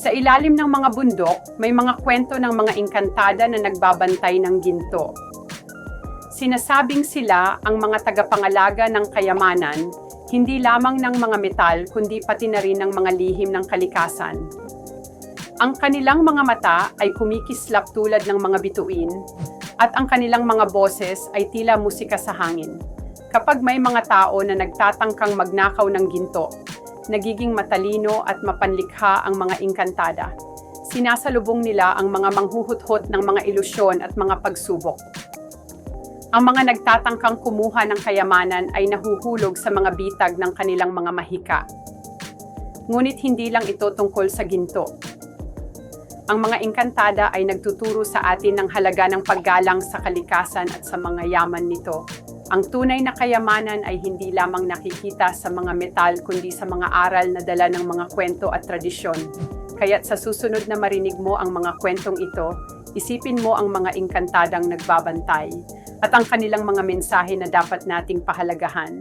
Sa ilalim ng mga bundok, may mga kwento ng mga engkantada na nagbabantay ng ginto. Sinasabing sila ang mga tagapangalaga ng kayamanan, hindi lamang ng mga metal kundi pati na rin ng mga lihim ng kalikasan. Ang kanilang mga mata ay kumikislap tulad ng mga bituin, at ang kanilang mga boses ay tila musika sa hangin. Kapag may mga tao na nagtatangkang magnakaw ng ginto, nagiging matalino at mapanlikha ang mga engkantada. Sinasalubong nila ang mga manghuhuthot ng mga ilusyon at mga pagsubok. Ang mga nagtatangkang kumuha ng kayamanan ay nahuhulog sa mga bitag ng kanilang mga mahika. Ngunit hindi lang ito tungkol sa ginto. Ang mga engkantada ay nagtuturo sa atin ng halaga ng paggalang sa kalikasan at sa mga yaman nito. Ang tunay na kayamanan ay hindi lamang nakikita sa mga metal kundi sa mga aral na dala ng mga kwento at tradisyon. Kaya't sa susunod na marinig mo ang mga kwentong ito, isipin mo ang mga engkantadang nagbabantay at ang kanilang mga mensahe na dapat nating pahalagahan.